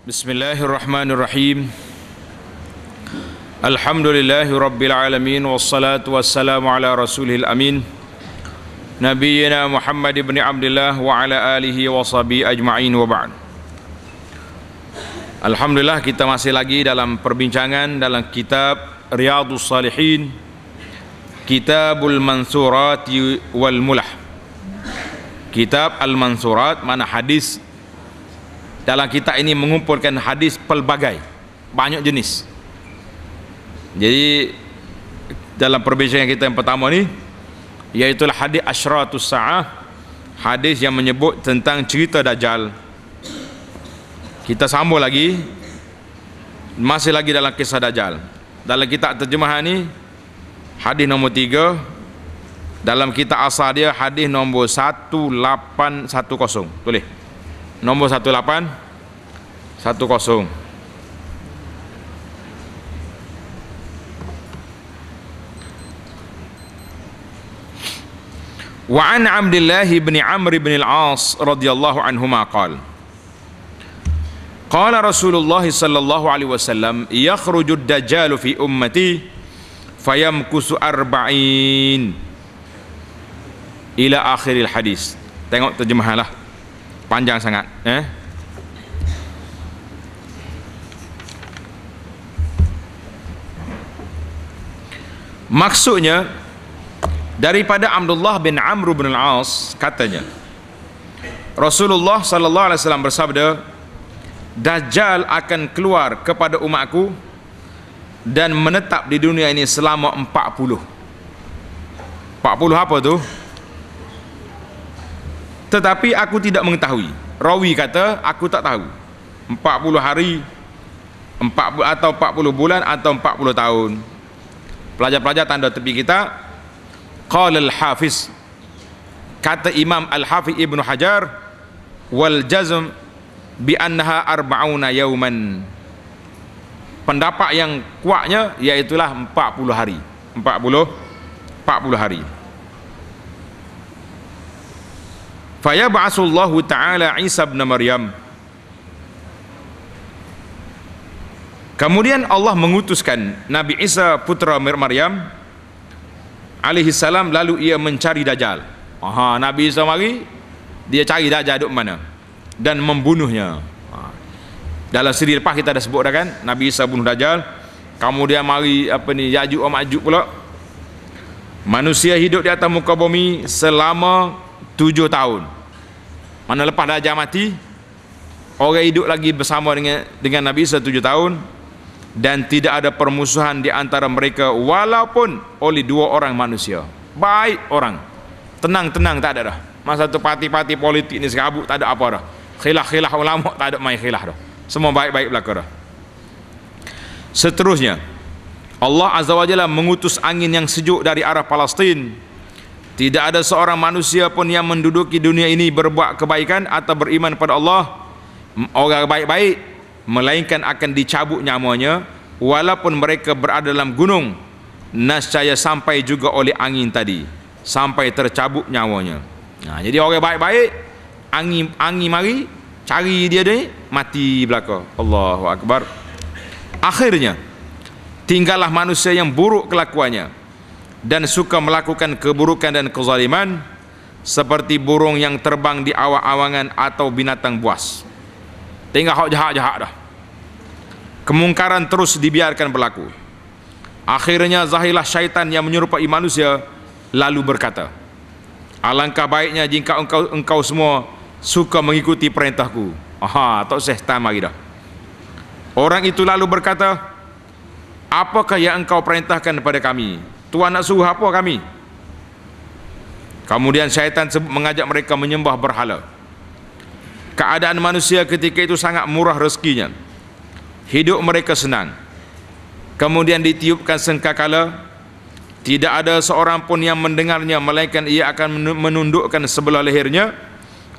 Bismillahirrahmanirrahim. Alhamdulillahi rabbil alamin, wassalatu wassalamu ala rasulihil amin, nabiyyina Muhammad ibn Abdullah wa ala alihi wa sahbihi ajma'in, wa ba'd. Alhamdulillah, kita masih lagi dalam perbincangan dalam kitab Riyadhus Shalihin, Kitabul Mansurati wal Mulah. Kitab Al-Mansurat, mana hadis. Dalam kitab ini mengumpulkan hadis pelbagai, banyak jenis. Jadi dalam perbincangan kita yang pertama ni, iaitu hadis Asyratus Sa'ah, hadis yang menyebut tentang cerita Dajjal. Kita sambung lagi, masih lagi dalam kisah Dajjal. Dalam kitab terjemahan ni, hadis nombor 3. Dalam kitab asal dia hadis nombor 1810. Tulis nombor 1810. Wa an Abdullah bin Amr bin al-As radhiyallahu anhuma qala qala Rasulullah sallallahu alaihi wasallam yakhruju ad-dajjal fi ummati fayamkusu arba'in ila akhiril hadis. Tengok terjemahanlah, panjang sangat. Maksudnya daripada Abdullah bin Amr bin al-As, katanya Rasulullah sallallahu alaihi wasallam bersabda, Dajjal akan keluar kepada umatku dan menetap di dunia ini selama 40. 40 apa tu? Tetapi aku tidak mengetahui. Rawi kata aku tak tahu 40 hari 40 atau 40 bulan atau 40 tahun. Pelajar-pelajar tanda tepi kita. Qala al-Hafiz, kata Imam Al-Hafiz Ibnu Hajar, wal jazm bi annaha arba'una yauman. Pendapat yang kuatnya iaitulah 40 hari. 40 hari. Fayab'asullahu ta'ala Isa bin Maryam. Kemudian Allah mengutuskan Nabi Isa putra Maryam alaihi salam, lalu ia mencari Dajjal. Nabi Isa mari, dia cari Dajjal duk mana dan membunuhnya. Dalam siri lepas kita dah sebut dah kan, Nabi Isa bunuh Dajjal. Kemudian mari Ya'juj wa Ma'juj pula. Manusia hidup di atas muka bumi selama 7 tahun. Mana lepas Dajjal mati, orang hidup lagi bersama dengan Nabi Isa 7 tahun, dan tidak ada permusuhan di antara mereka walaupun oleh 2 orang manusia. Baik orang, tenang-tenang, tak ada dah. Masa tu parti-parti politik ni serabut, tak ada apa dah. Khilaf ulama tak ada main khilaf dah. Semua baik-baik belaka dah. Seterusnya, Allah Azza wa Jalla mengutus angin yang sejuk dari arah Palestin. Tidak ada seorang manusia pun yang menduduki dunia ini berbuat kebaikan atau beriman pada Allah, orang baik-baik, melainkan akan dicabut nyawanya, walaupun mereka berada dalam gunung, nescaya sampai juga oleh angin tadi, sampai tercabut nyawanya. Jadi orang baik-baik, angin mari cari dia ni, mati belaka. Allahu Akbar. Akhirnya tinggallah manusia yang buruk kelakuannya dan suka melakukan keburukan dan kezaliman, seperti burung yang terbang di awang-awangan atau binatang buas. Tinggal hak jahat-jahat dah. Kemungkaran terus dibiarkan berlaku. Akhirnya zahirlah syaitan yang menyerupai manusia, lalu berkata, alangkah baiknya jika engkau semua suka mengikuti perintahku. Tak syaitan mari dah. Orang itu lalu berkata, apakah yang engkau perintahkan kepada kami? Tuhan nak suruh apa kami? Kemudian syaitan mengajak mereka menyembah berhala. Keadaan manusia ketika itu sangat murah rezekinya. Hidup mereka senang. Kemudian ditiupkan sangkakala, tidak ada seorang pun yang mendengarnya, melainkan ia akan menundukkan sebelah lehernya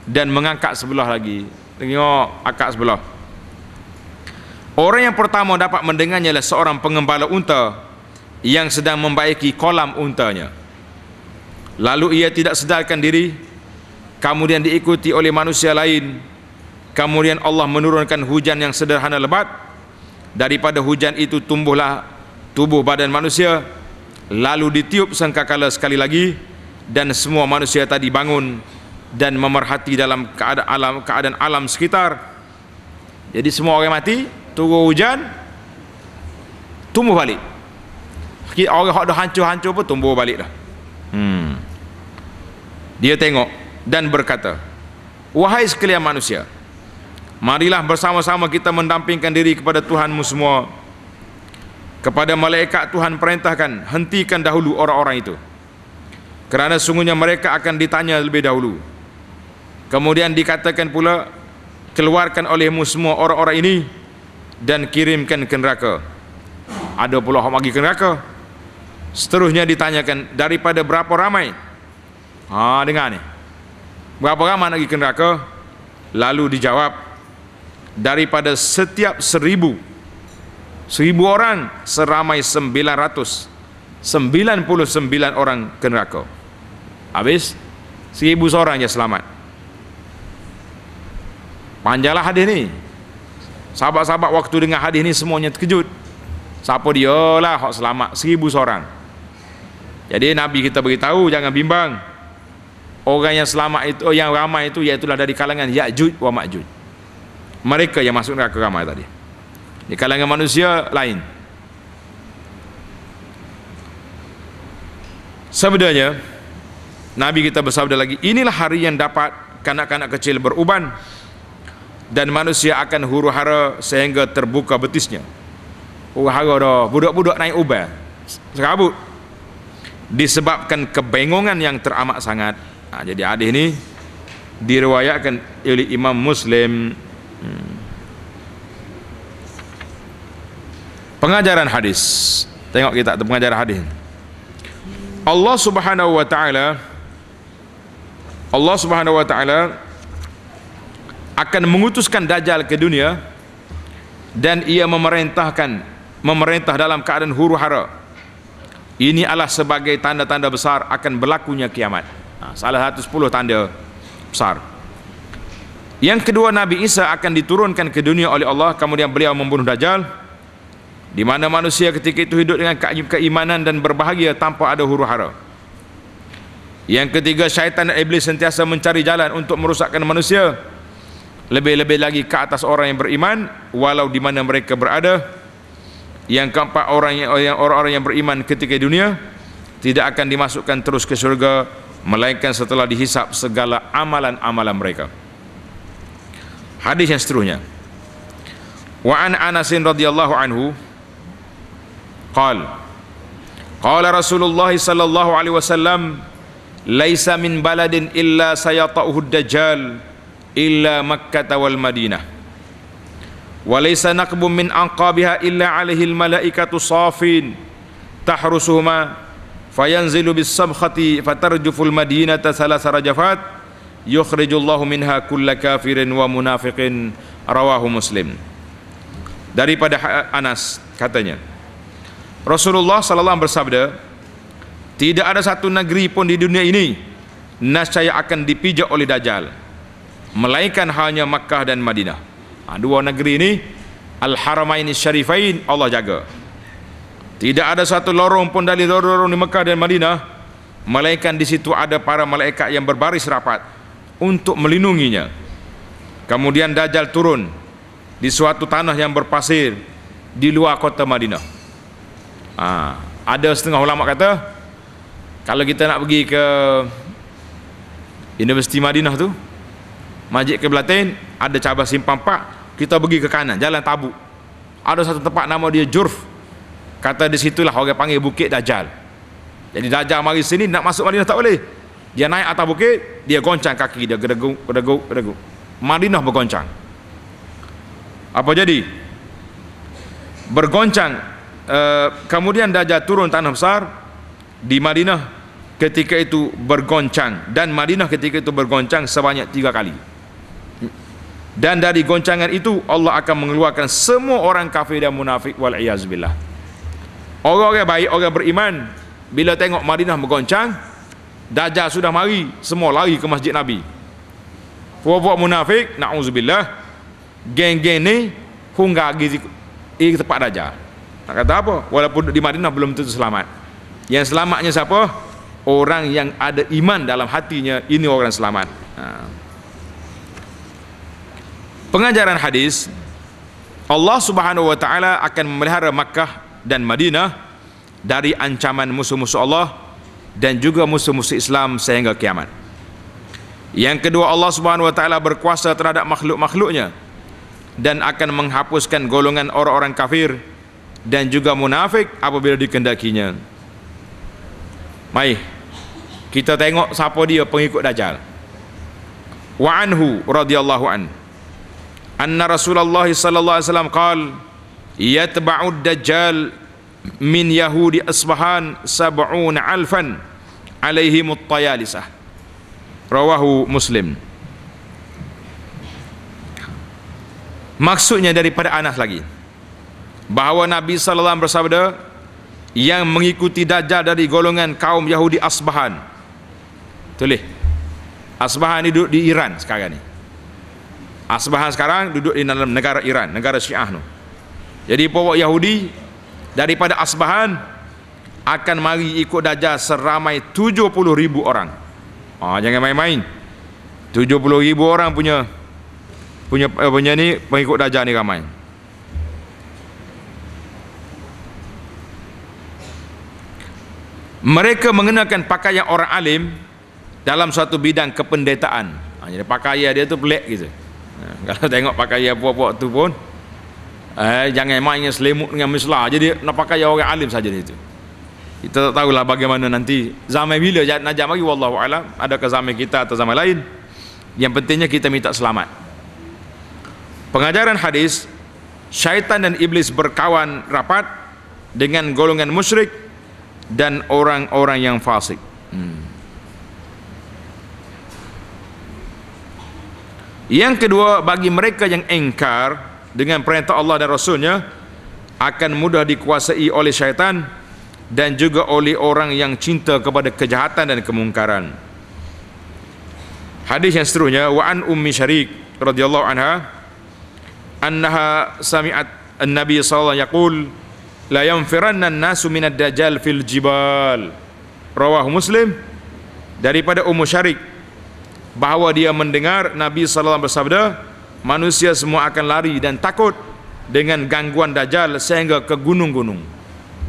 dan mengangkat sebelah lagi. Tengok akak sebelah. Orang yang pertama dapat mendengarnya adalah seorang pengembala unta yang sedang membaiki kolam untanya. Lalu ia tidak sedarkan diri, kemudian diikuti oleh manusia lain Kemudian Allah menurunkan hujan yang sederhana lebat. Daripada hujan itu tumbuhlah tubuh badan manusia, lalu ditiup sangkakala sekali lagi, dan semua manusia tadi bangun dan memerhati dalam keadaan alam sekitar. Jadi semua orang mati, turun hujan, tumbuh balik. Orang yang dah hancur-hancur pun tumbuh balik dah. Dia tengok dan berkata, wahai sekalian manusia, marilah bersama-sama kita mendampingkan diri kepada Tuhanmu semua. Kepada malaikat Tuhan perintahkan, hentikan dahulu orang-orang itu, kerana sungguhnya mereka akan ditanya lebih dahulu. Kemudian dikatakan pula, keluarkan olehmu semua orang-orang ini dan kirimkan ke neraka. Ada pula orang pergi ke neraka. Seterusnya ditanyakan, daripada berapa ramai? Dengar ni, berapa ramai nak pergi ke neraka? Lalu dijawab, daripada setiap 1000 orang, seramai 999 orang ke neraka. Habis 1000 seorang je selamat. Panjanglah hadis ni. Sahabat-sahabat waktu dengar hadis ni semuanya terkejut. Siapa dia lah hak selamat 1000 seorang. Jadi Nabi kita beritahu, jangan bimbang. Orang yang selamat itu, yang ramai itu, iaitulah dari kalangan Ya'juj wa Ma'juj. Mereka yang masuk neraka ramai tadi. Di kalangan manusia lain. Sebenarnya Nabi kita bersabda lagi, inilah hari yang dapat kanak-kanak kecil beruban dan manusia akan huru-hara sehingga terbuka betisnya. Huru-hara dah, budak-budak naik uban, serabut, disebabkan kebengongan yang teramat sangat. Jadi hadis ini diriwayatkan oleh Imam Muslim. Pengajaran hadis. Tengok kita pengajaran hadis. Allah Subhanahu wa taala akan mengutuskan Dajjal ke dunia, dan ia memerintah dalam keadaan huru-hara. Ini adalah sebagai tanda-tanda besar akan berlakunya kiamat. Salah satu 10 tanda besar. Yang kedua, Nabi Isa akan diturunkan ke dunia oleh Allah, kemudian beliau membunuh Dajjal, di mana manusia ketika itu hidup dengan keimanan dan berbahagia tanpa ada huru-hara. Yang ketiga, syaitan dan iblis sentiasa mencari jalan untuk merusakkan manusia, lebih-lebih lagi ke atas orang yang beriman walau di mana mereka berada. Yang keempat, orang-orang yang beriman ketika di dunia tidak akan dimasukkan terus ke syurga, melainkan setelah dihisap segala amalan-amalan mereka. Hadis yang seterusnya, wa an Anas radhiyallahu anhu qala Rasulullah sallallahu alaihi wasallam, laisa min baladin illa sayata'uhu ad-dajjal illa Makkah wal Madinah, wa laisa naqbun min anqabiha illa alaihi al-malaikatu safin tahrusuhuma fayanzilu bis-sabkhati fatarjuful madinata thalatha rajafat yukhrijullahu minha kulla kafirin wa munafiqin, rawahu Muslim. Daripada Anas katanya, Rasulullah sallallahu bersabda, tidak ada satu negeri pun di dunia ini nascaya akan dipijak oleh Dajjal, melainkan hanya Makkah dan Madinah. Dua negeri ini, Al-Haramaini Syarifain, Allah jaga. Tidak ada satu lorong pun dari lorong di Makkah dan Madinah, melainkan di situ ada para malaikat yang berbaris rapat untuk melindunginya. Kemudian Dajjal turun di suatu tanah yang berpasir di luar kota Madinah. Ada setengah ulama kata, kalau kita nak pergi ke Universiti Madinah tu, Masjid Qiblatain, ada cabang Simpang 4, kita pergi ke kanan, jalan Tabuk, ada satu tempat nama dia Jurf. Kata di situlah orang panggil Bukit Dajjal. Jadi Dajjal mari sini, nak masuk Madinah tak boleh. Dia naik atas bukit, dia goncang kaki dia, gedeguk. Madinah bergoncang. Apa jadi? Bergoncang. Kemudian Dajjal turun tanah besar di Madinah ketika itu bergoncang, dan Madinah ketika itu bergoncang sebanyak 3 kali. Dan dari goncangan itu Allah akan mengeluarkan semua orang kafir dan munafik, wal-iyazbillah. Orang-orang baik, orang beriman, bila tengok Madinah bergoncang, Dajjal sudah mari, semua lari ke masjid Nabi. puak-puak munafik, na'udzubillah, geng-geng ni hungga gizi tempat Dajjal. Nak kata apa? Walaupun di Madinah belum tentu selamat. Yang selamatnya siapa? Orang yang ada iman dalam hatinya, ini orang selamat. Pengajaran hadis, Allah Subhanahu wa taala akan memelihara Makkah dan Madinah dari ancaman musuh-musuh Allah dan juga musuh-musuh Islam sehingga kiamat. Yang kedua, Allah Subhanahu wa taala berkuasa terhadap makhluk-makhluknya dan akan menghapuskan golongan orang-orang kafir dan juga munafik apabila dikendakinya. Mari kita tengok siapa dia pengikut Dajjal. Wa anhu radhiyallahu an anna Rasulullah sallallahu alaihi wasallam qala yatba'ud dajjal min yahudi Asbahan 70 alfan alaihimut tayalisah. Rawahu Muslim. Maksudnya daripada Anas lagi, bahawa Nabi sallallahu alaihi wasallam bersabda, yang mengikuti Dajjal dari golongan kaum Yahudi Asbahan. Tulis, Asbahan ni duduk di Iran sekarang ni. Asbahan sekarang duduk di dalam negara Iran, negara Syiah tu. Jadi pokok Yahudi daripada Asbahan akan mari ikut Dajjal seramai 70,000 orang. Jangan main-main. 70,000 orang punya ni pengikut Dajjal ni ramai. Mereka mengenakan pakaian orang alim dalam suatu bidang kependetaan. Jadi pakaian dia tu pelik gitu. Kalau tengok pakaian puak-puak tu pun jangan mainnya selimut dengan mislah. Jadi nak pakai orang alim saja itu. Kita tak tahulah bagaimana nanti zaman bila najak mari, wallahu alam, adakah zaman kita atau zaman lain. Yang pentingnya kita minta selamat. Pengajaran hadis, syaitan dan iblis berkawan rapat dengan golongan musyrik dan orang-orang yang fasik. Yang kedua, bagi mereka yang engkar dengan perintah Allah dan Rasulnya akan mudah dikuasai oleh syaitan dan juga oleh orang yang cinta kepada kejahatan dan kemungkaran. Hadis yang seterusnya, wa an Ummi Syarik radhiyallahu anha annaha sami'at an-nabi sallallahu alaihi wasallam yaqul la yanfiranna an-nasu minad dajjal fil jibal. Rawahu Muslim. Daripada Ummu Syarik, bahawa dia mendengar Nabi sallallahu alaihi wasallam bersabda, manusia semua akan lari dan takut dengan gangguan Dajjal sehingga ke gunung-gunung.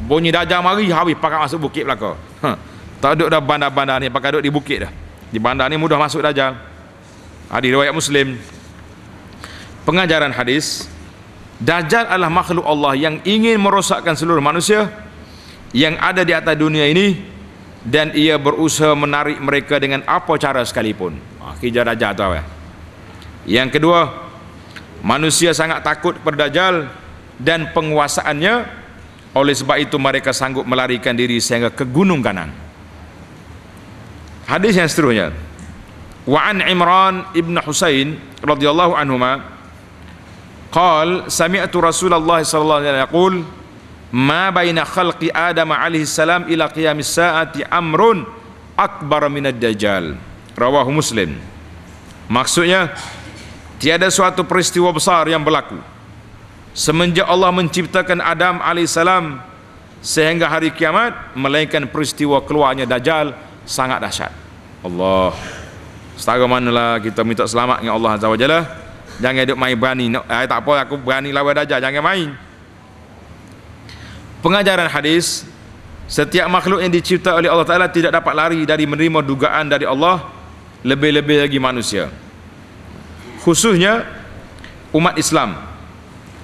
Bunyi Dajjal mari, habis pakai masuk bukit belaka. Tak duduk dah bandar-bandar ni, pakai duduk di bukit dah. Di bandar ni mudah masuk Dajjal. Hadis riwayat Muslim. Pengajaran hadis, Dajjal adalah makhluk Allah yang ingin merosakkan seluruh manusia yang ada di atas dunia ini, dan ia berusaha menarik mereka dengan apa cara sekalipun. Kejar Dajjal tu apa? Yang kedua, manusia sangat takut kepada Dajjal dan penguasaannya, oleh sebab itu mereka sanggup melarikan diri sehingga ke gunung kanan. Hadis yang seterusnya, wa an Imran ibn Husain radhiyallahu anhuma qal sami'tu Rasulullah sallallahu alaihi wasallam yaqul ma baina khalqi Adam alaihi salam ila qiyamis saati amrun akbar minad dajjal. Rawahu Muslim. Maksudnya, tiada suatu peristiwa besar yang berlaku semenjak Allah menciptakan Adam alaihi salam sehingga hari kiamat, melainkan peristiwa keluarnya Dajjal sangat dahsyat. Allah, setara manalah kita minta selamat dengan Allah Azza wa Jalla. Jangan duk main berani. Tak apa, aku berani lawan Dajjal, jangan main. Pengajaran hadis, setiap makhluk yang dicipta oleh Allah Ta'ala tidak dapat lari dari menerima dugaan dari Allah, lebih-lebih lagi manusia, khususnya umat Islam,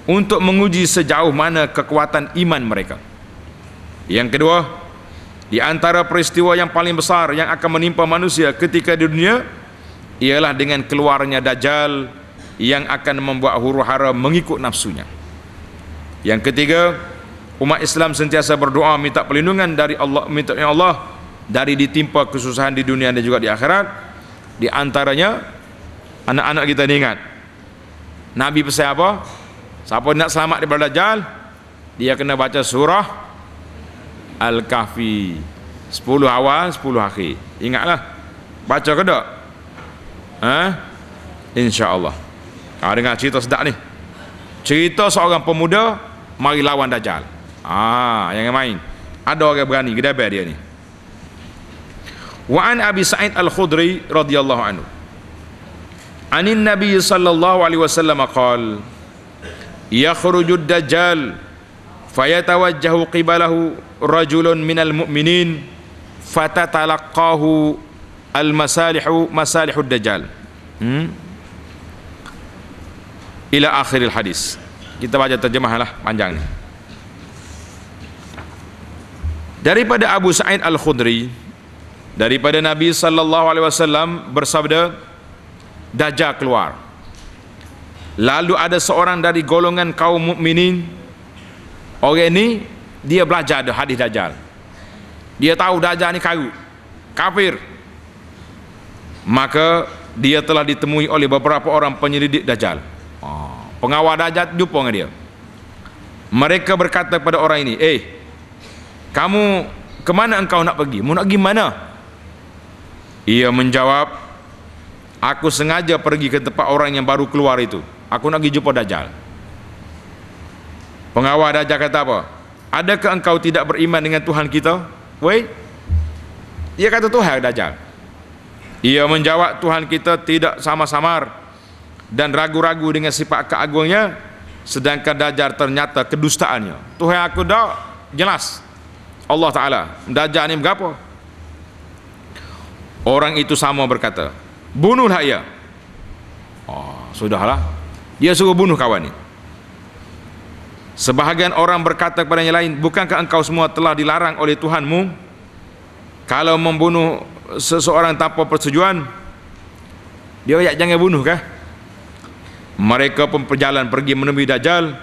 untuk menguji sejauh mana kekuatan iman mereka. Yang kedua, di antara peristiwa yang paling besar yang akan menimpa manusia ketika di dunia ialah dengan keluarnya Dajjal yang akan membuat huru-hara mengikut nafsunya. Yang ketiga, umat Islam sentiasa berdoa minta perlindungan dari Allah, minta Allah dari ditimpa kesusahan di dunia dan juga di akhirat. Di antaranya, anak-anak kita ni ingat Nabi pesan apa? Siapa nak selamat daripada Dajjal, dia kena baca surah Al-Kahfi, 10 awal 10 akhir. Ingatlah, baca ke tak? insya-Allah. Dengar cerita sedap ni. Cerita seorang pemuda mari lawan Dajjal. Jangan main. Ada orang berani gedabai dia ni. Wa an Abi Sa'id Al-Khudri radhiyallahu anhu. Anin Nabi sallallahu alaihi wasallam qala yakhruju ad-dajjal fayatawajjahu qibalahu rajulun minal mu'minin fatatalaqahu al-masalihu masalihud dajjal. Ila akhiril hadis. Kita baca terjemahlah, panjang ni. Daripada Abu Sa'id Al-Khudri, daripada Nabi sallallahu alaihi wasallam bersabda, Dajjal keluar. Lalu ada seorang dari golongan kaum mukminin. Orang ni dia belajar ada hadis Dajjal. Dia tahu Dajjal ni kafir. Maka dia telah ditemui oleh beberapa orang penyelidik Dajjal. Pengawal Dajjal jumpa dengan dia. Mereka berkata kepada orang ini, kamu ke mana engkau nak pergi? Mau nak pergi mana? Ia menjawab, aku sengaja pergi ke tempat orang yang baru keluar itu. Aku nak pergi jumpa Dajjal. Pengawal Dajjal kata apa? Adakah engkau tidak beriman dengan Tuhan kita? Ia kata Tuhan Dajjal. Ia menjawab, Tuhan kita tidak sama-samar dan ragu-ragu dengan sifat keagungnya, sedangkan Dajjal ternyata kedustaannya. Tuhan aku dah jelas Allah Ta'ala. Dajjal ni berapa? Orang itu sama berkata, bunuhlah ia. Sudahlah, dia suruh bunuh kawan ni. Sebahagian orang berkata kepada yang lain, bukankah engkau semua telah dilarang oleh Tuhanmu kalau membunuh seseorang tanpa persetujuan? Dia jangan bunuh kah? Mereka pun berjalan pergi menemui Dajjal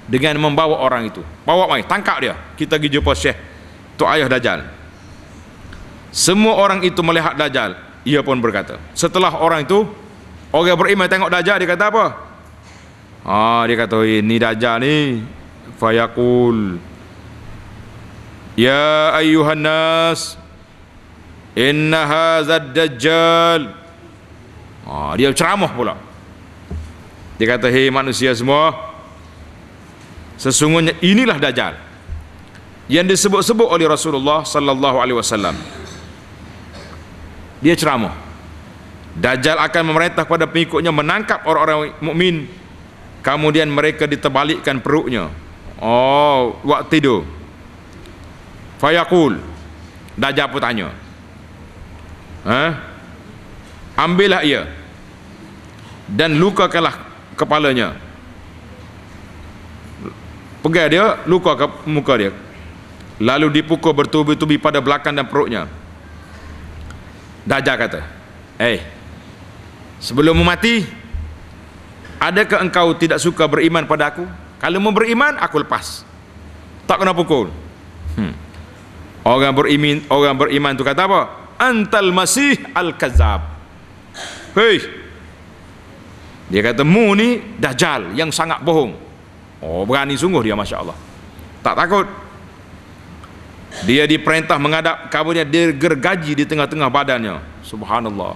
dengan membawa orang itu. Bawa mai, tangkap dia. Kita pergi jumpa Syekh tu ayah Dajjal. Semua orang itu melihat Dajjal. Ia pun berkata, setelah orang itu, orang beriman tengok Dajjal, dia kata apa? Dia kata, ini Dajjal ni. Fayaqul, ya ayyuhan nas, inna hazad Dajjal. Dia ceramah pula. Dia kata, hei manusia semua, sesungguhnya inilah Dajjal yang disebut-sebut oleh Rasulullah sallallahu alaihi wasallam. Dia ceramah, Dajjal akan memerintah kepada pengikutnya menangkap orang-orang mukmin, kemudian mereka diterbalikkan perutnya waktu tidur. Fayaqul, Dajjal pun tanya, ambillah ia dan lukakanlah kepalanya. Pegang dia, luka ke muka dia, lalu dipukul bertubi-tubi pada belakang dan perutnya. Dajjal kata, sebelum mati, adakah engkau tidak suka beriman pada aku? Kalau mau beriman, aku lepas, tak kena pukul. Orang beriman tu kata apa? Antal masih al-kazzab. Dia kata, mu ni Dajjal yang sangat bohong. Berani sungguh dia, Masya Allah, tak takut. Dia diperintah menghadap, kemudian dia gergaji di tengah-tengah badannya. Subhanallah.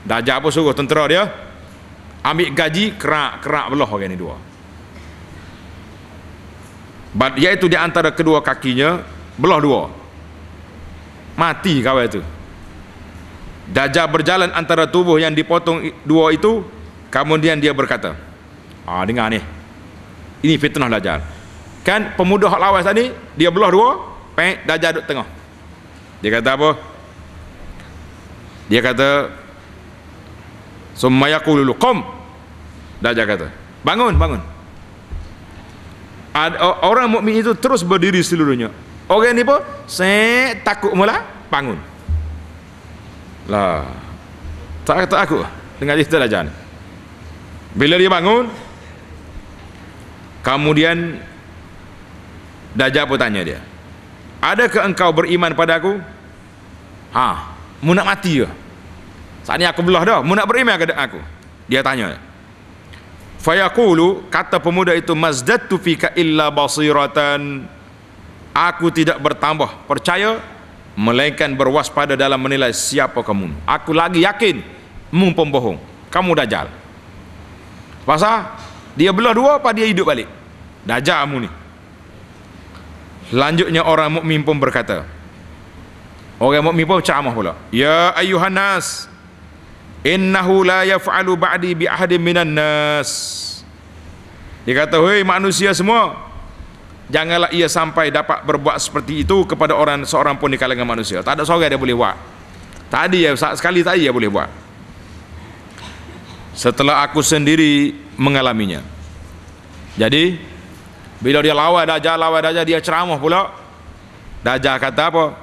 Dajjal apa suruh tentera dia ambil gaji, kerak belah orang ni dua. Iaitu di antara kedua kakinya belah dua. Mati kawan itu. Dajjal berjalan antara tubuh yang dipotong dua itu, kemudian dia berkata, dengar ni, ini fitnah Dajjal. Kan pemuda hak lawas tadi, dia belah dua, Dajjal duduk tengah. Dia kata apa? Dia kata, summa yaqulu qum. Dajjal kata, bangun. Orang mukmin itu terus berdiri seluruhnya. Orang ni pun takut mula bangun. Lah, tak takut dengan cerita Dajjal. Bila dia bangun, kemudian Dajjal pun tanya dia, adakah engkau beriman pada aku? Mu nak mati ke? Saat ni aku belah dah, mu nak beriman ke aku? Dia tanya. Fayaqulu, kata pemuda itu, mazdadtu fika illa basiratan. Aku tidak bertambah percaya, melainkan berwaspada dalam menilai siapa kamu. Aku lagi yakin mu pembohong. kamu dajjal. Pasal dia belah dua apa dia hidup balik? Dajjal kamu ni. Lanjutnya orang mukmin pun berkata, orang mukmin pun ceramah pula, ya ayyuhan nas, innahu la yaf'alu ba'di bi ahadin minan nas. Dia kata, hei manusia semua, janganlah ia sampai dapat berbuat seperti itu kepada seorang pun di kalangan manusia. Tak ada seorang dia boleh buat. Tadi ya, sekali tadi dia boleh buat. Setelah aku sendiri mengalaminya. Jadi bila dia lawan Dajjal, dia ceramah pula. Dajjal kata apa?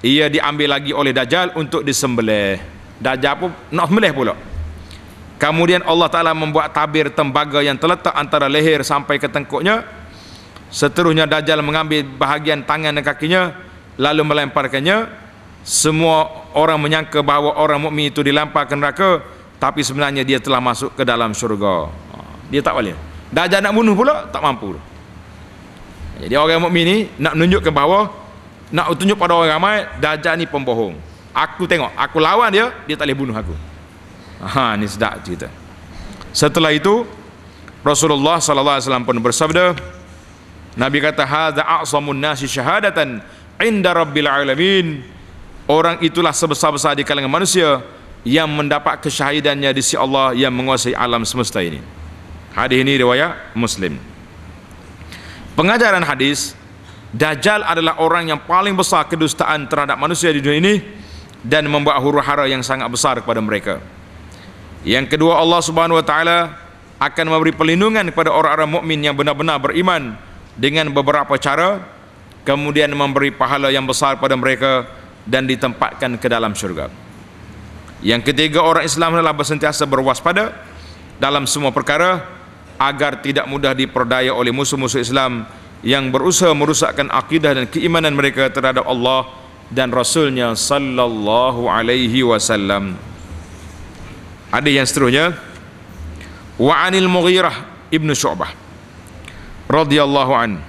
Ia diambil lagi oleh Dajjal untuk disembelih. Dajjal pun nak sembelih pula. Kemudian Allah Ta'ala membuat tabir tembaga yang terletak antara leher sampai ke tengkuknya. Seterusnya Dajjal mengambil bahagian tangan dan kakinya, lalu melemparkannya. Semua orang menyangka bahawa orang mukmin itu dilempar ke neraka, tapi sebenarnya dia telah masuk ke dalam syurga. Dia tak boleh. Dajjal nak bunuh pula, tak mampu. Jadi orang mukmin ni nak menunjukkan bahawa, nak tunjuk pada orang ramai, Dajjal ni pembohong. Aku tengok, aku lawan dia, dia tak boleh bunuh aku. Ni sedap cerita. Setelah itu Rasulullah sallallahu alaihi wasallam pun bersabda, Nabi kata, hadza a'zamun nasi syahadatan inda rabbil alamin. Orang itulah sebesar-besar di kalangan manusia yang mendapat kesyahidannya di sisi Allah yang menguasai alam semesta ini. Hadis ini riwayat Muslim. Pengajaran hadis, Dajjal adalah orang yang paling besar kedustaan terhadap manusia di dunia ini dan membuat huru-hara yang sangat besar kepada mereka. Yang kedua, Allah Subhanahu wa taala akan memberi perlindungan kepada orang-orang mukmin yang benar-benar beriman dengan beberapa cara, kemudian memberi pahala yang besar pada mereka dan ditempatkan ke dalam syurga. Yang ketiga, orang Islam adalah bersentiasa berwaspada dalam semua perkara agar tidak mudah diperdaya oleh musuh-musuh Islam yang berusaha merusakkan akidah dan keimanan mereka terhadap Allah dan Rasulnya sallallahu alaihi wasallam. Hadis yang seterusnya, wa anil Mughirah ibnu Syu'bah radhiyallahu an.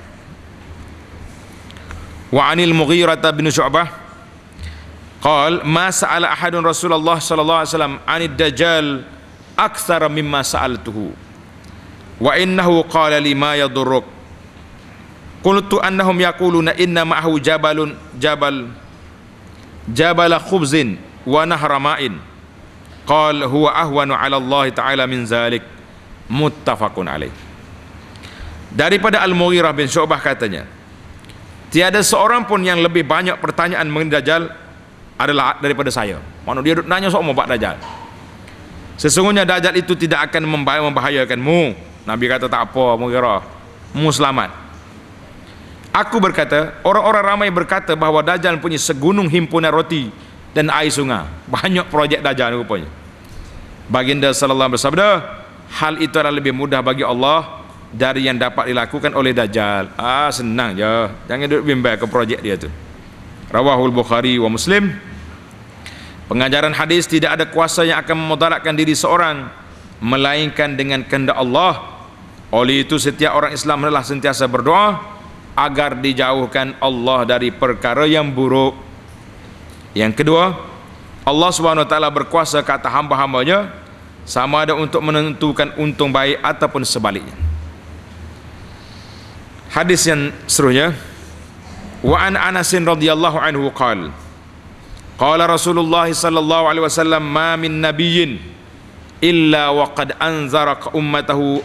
Wa anil Mughirah ibnu Syu'bah qala ma sa'ala ahadun Rasulullah sallallahu alaihi wasallam anid dajjal aktsara mimma sa'altuhu wa innahu qala li ma yadurruk qultu annahum yaquluna inna ma'ahu jabal khubzin wa nahra ma'in qala huwa ahwanu 'ala Allah ta'ala min zalik, muttafaqun alaih. Daripada Al-Mughirah bin Syu'bah katanya, tiada seorang pun yang lebih banyak pertanyaan mengenai Dajjal adalah daripada saya. Mana dia nanya soal mau buat Dajjal. Sesungguhnya Dajjal itu tidak akan membahayakanmu. Nabi kata tak apa Mughirah, mu selamat. Aku berkata, orang-orang ramai berkata bahawa Dajjal punya segunung himpunan roti dan air sungai. Banyak projek Dajjal rupanya. Baginda sallallahu alaihi wasallam bersabda, hal itu adalah lebih mudah bagi Allah dari yang dapat dilakukan oleh Dajjal. Senang je, jangan duduk bimbang ke projek dia tu. Rawahul Bukhari wa Muslim. Pengajaran hadis, tidak ada kuasa yang akan memudaratkan diri seorang melainkan dengan kehendak Allah. Oleh itu setiap orang Islam adalah sentiasa berdoa agar dijauhkan Allah dari perkara yang buruk. Yang kedua, Allah Subhanahu wa taala berkuasa ke atas hamba-hambanya, sama ada untuk menentukan untung baik ataupun sebaliknya. Hadis yang seterusnya, wa an Anas radhiyallahu anhu qala qala Rasulullah sallallahu alaihi wasallam ma min nabiyyin illa wa qad anzara ummatahu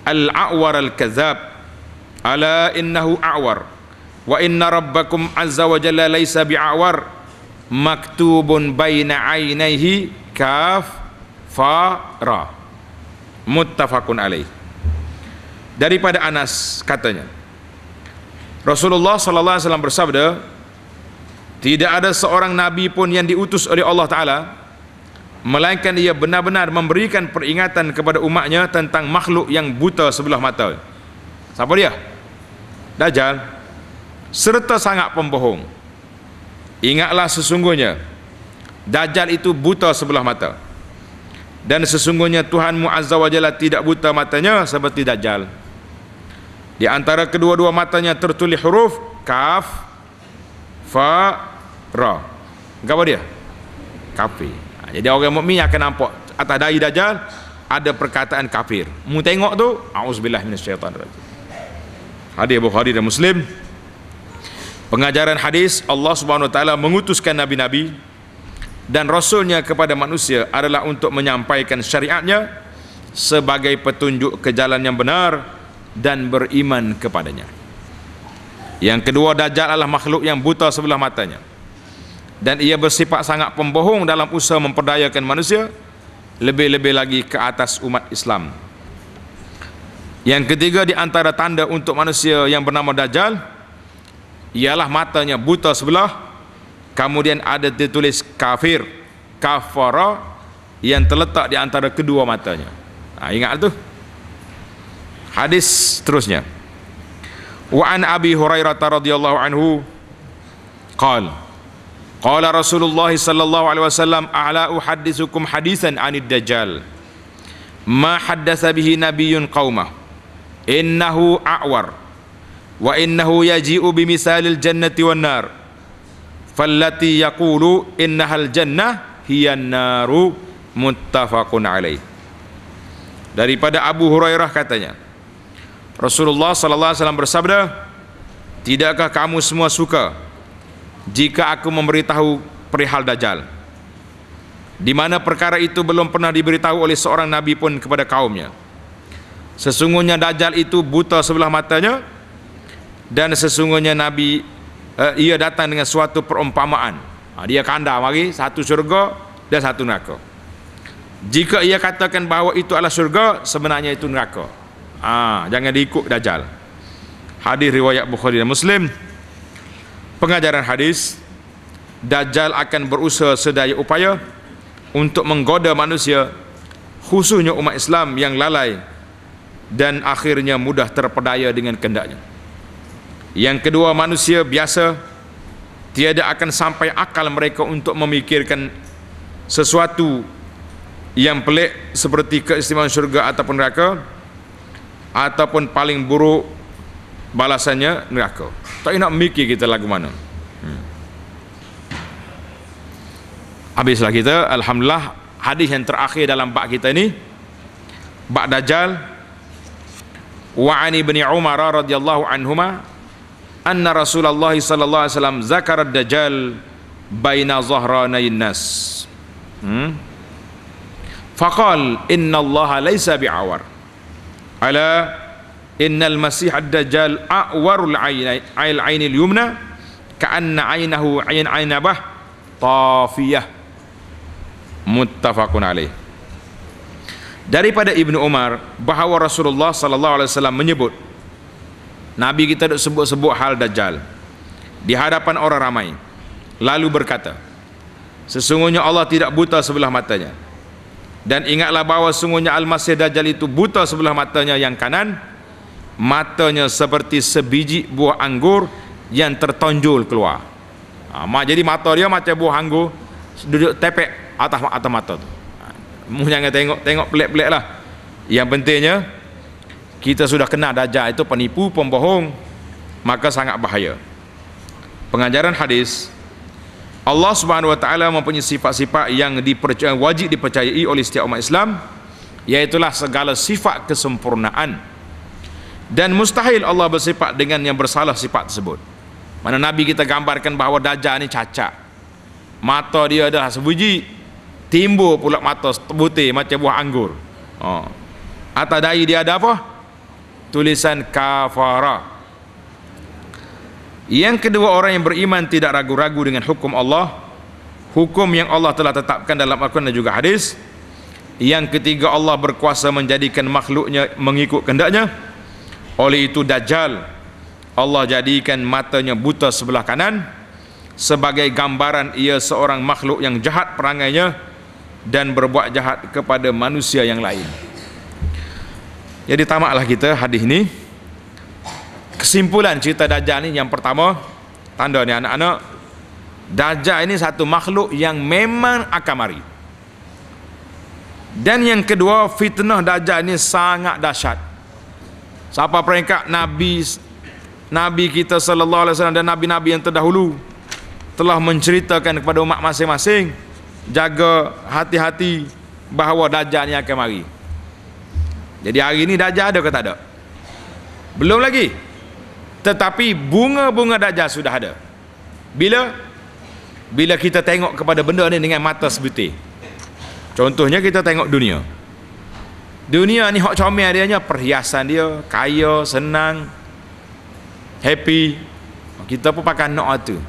al-a'war al-kadzab ala innahu a'war wa inna rabbakum azza wa jalla laysa bi'a'war maktubun baina 'ainaihi kaf fa ra, muttafaqun alaih. Daripada Anas katanya, Rasulullah sallallahu alaihi wasallam bersabda, tidak ada seorang nabi pun yang diutus oleh Allah Ta'ala melainkan ia benar-benar memberikan peringatan kepada umatnya tentang makhluk yang buta sebelah mata. Siapa dia? Dajjal, serta sangat pembohong. Ingatlah sesungguhnya Dajjal itu buta sebelah mata, dan sesungguhnya Tuhanmu Azza wa Jalla tidak buta matanya seperti Dajjal. Di antara kedua-dua matanya tertulis huruf kaf fa ra. Apa dia? Kafir. Jadi orang mukmin akan nampak atas dai Dajjal ada perkataan kafir. Mu tengok tu, auzubillah minasyaitanirrajim. Hadis Bukhari dan Muslim. Pengajaran hadis, Allah Subhanahu wa taala mengutuskan nabi-nabi dan rasulnya kepada manusia adalah untuk menyampaikan syariatnya sebagai petunjuk ke jalan yang benar dan beriman kepadanya. Yang kedua, Dajjal adalah makhluk yang buta sebelah matanya dan ia bersifat sangat pembohong dalam usaha memperdayakan manusia, lebih-lebih lagi ke atas umat Islam. Yang ketiga, di antara tanda untuk manusia yang bernama Dajjal ialah matanya buta sebelah, kemudian ada ditulis kafir, kafara, yang terletak di antara kedua matanya. Ingat tu. Hadis terusnya. Wa an Abi Hurairah radhiyallahu anhu qala qala Rasulullah sallallahu alaihi wasallam a'la uhadditsukum hadisan 'anid dajjal ma haddatsa bihi nabiyyun qaumah innahu a'war wa innahu yaji'u bimisalil jannati wan nar fallati yaqulu innahal jannah hiyan naru muttafaqun alaih. Daripada Abu Hurairah katanya, Rasulullah sallallahu alaihi wasallam bersabda, tidakkah kamu semua suka jika aku memberitahu perihal Dajjal, di mana perkara itu belum pernah diberitahu oleh seorang nabi pun kepada kaumnya. Sesungguhnya Dajjal itu buta sebelah matanya, dan sesungguhnya Nabi ia datang dengan suatu perumpamaan. Dia kanda mari satu syurga dan satu neraka. Jika ia katakan bahawa itu adalah syurga, sebenarnya itu neraka. Jangan diikut Dajjal. Hadis riwayat Bukhari dan Muslim. Pengajaran hadis, Dajjal akan berusaha sedaya upaya untuk menggoda manusia, khususnya umat Islam yang lalai dan akhirnya mudah terpedaya dengan kehendaknya. Yang kedua, manusia biasa tiada akan sampai akal mereka untuk memikirkan sesuatu yang pelik seperti keistimewaan syurga ataupun neraka, ataupun paling buruk balasannya neraka. Tak nak mikir kita lagu mana. Habislah kita, alhamdulillah, hadis yang terakhir dalam bab kita ini, bab Dajjal. Wa ani ibn Umar radhiyallahu anhuma anna Rasulullah sallallahu alaihi wasallam zakara ad-dajjal baina zahranayn nas. Faqal inna Allah laysa bi'awar. Ala innal masih ad-dajjal a'warul 'ainil yumna ka'anna 'ainahu 'ain 'ainabah tafiyah. Muttafaqun alaih. Daripada Ibnu Umar bahawa Rasulullah sallallahu alaihi wasallam menyebut, Nabi kita duk sebut-sebut hal Dajjal di hadapan orang ramai, lalu berkata, sesungguhnya Allah tidak buta sebelah matanya, dan ingatlah bahawa sesungguhnya Al-Masih Dajjal itu buta sebelah matanya yang kanan, matanya seperti sebiji buah anggur yang tertonjol keluar. Jadi mata dia macam buah anggur duduk tepek atas mata tu. Jangan tengok pelik-pelik lah. Yang pentingnya kita sudah kenal Dajjal itu penipu, pembohong, maka sangat bahaya. Pengajaran hadis, Allah Subhanahu wa taala mempunyai sifat-sifat yang wajib dipercayai oleh setiap umat Islam, iaitulah segala sifat kesempurnaan, dan mustahil Allah bersifat dengan yang bersalah sifat tersebut. Mana Nabi kita gambarkan bahawa Dajjal ni cacat, mata dia adalah sebiji, timbul pula mata putih macam buah anggur. Atas dahi dia ada apa? Tulisan kafara. Yang kedua, orang yang beriman tidak ragu-ragu dengan hukum Allah, hukum yang Allah telah tetapkan dalam Al-Quran dan juga hadis. Yang ketiga, Allah berkuasa menjadikan makhluknya mengikut kehendaknya. Oleh itu Dajjal Allah jadikan matanya buta sebelah kanan sebagai gambaran ia seorang makhluk yang jahat perangainya dan berbuat jahat kepada manusia yang lain. Jadi tamatlah kita hadis ni. Kesimpulan cerita Dajjal ni, yang pertama, tanda ni anak-anak, Dajjal ini satu makhluk yang memang akan mari. Dan yang kedua, fitnah Dajjal ini sangat dahsyat. Siapa peringkat Nabi kita sallallahu alaihi wasallam dan nabi-nabi yang terdahulu telah menceritakan kepada umat masing-masing, jaga hati-hati bahawa Dajjal ni akan mari. Jadi hari ni Dajjal ada ke tak ada? Belum lagi. Tetapi bunga-bunga Dajjal sudah ada. Bila kita tengok kepada benda ni dengan mata sebutir. Contohnya kita tengok dunia. Dunia ni hak comel dia, perhiasan dia kaya, senang, happy. Kita pun pakai nak tu.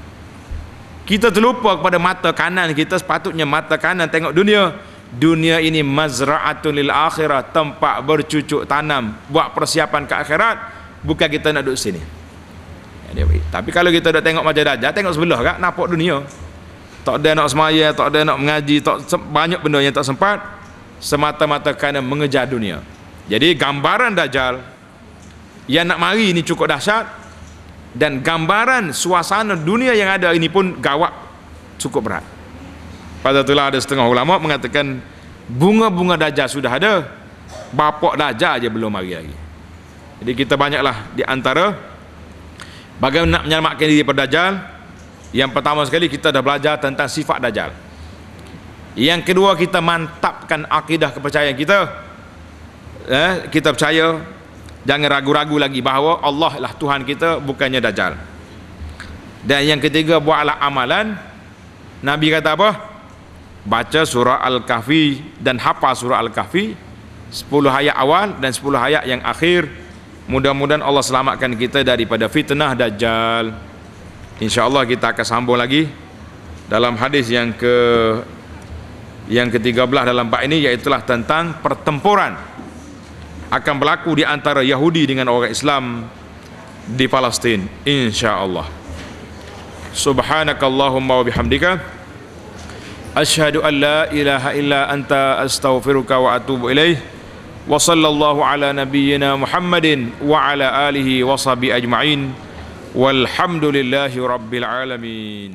Kita terlupa kepada mata kanan kita. Sepatutnya mata kanan tengok dunia. Dunia ini mazra'atun lil akhirah, tempat bercucuk tanam, buat persiapan ke akhirat. Bukan kita nak duduk sini. Tapi kalau kita dah tengok macam Dajjal, tengok sebelah kan, nampak dunia. Tak ada nak semaya, tak ada nak mengaji, banyak benda yang tak sempat, semata-mata kerana mengejar dunia. Jadi gambaran Dajjal yang nak mari ini cukup dahsyat, dan gambaran suasana dunia yang ada ini pun gawat, cukup berat. Pada itulah ada setengah ulama mengatakan bunga-bunga Dajjal sudah ada, bapak Dajjal aja belum mari lagi. Jadi kita banyaklah di antara bagaimana nak menyelamatkan diri daripada Dajjal. Yang pertama sekali kita dah belajar tentang sifat Dajjal. Yang kedua kita mantapkan akidah kepercayaan kita. Kita percaya, jangan ragu-ragu lagi bahawa Allah lah Tuhan kita, bukannya Dajjal. Dan yang ketiga, buatlah amalan. Nabi kata apa? Baca surah Al-Kahfi dan hafal surah Al-Kahfi 10 ayat awal dan 10 ayat yang akhir. Mudah-mudahan Allah selamatkan kita daripada fitnah Dajjal. InsyaAllah kita akan sambung lagi dalam hadis yang ke-13 dalam bab ini, iaitulah tentang pertempuran akan berlaku di antara Yahudi dengan orang Islam di Palestin, insya-Allah. Subhanakallahumma wa bihamdika asyhadu an la ilaha illa anta astaghfiruka wa atubu ilaih. Wa sallallahu ala nabiyyina Muhammadin wa ala alihi wa sahbihi ajma'in. Walhamdulillahi rabbil alamin.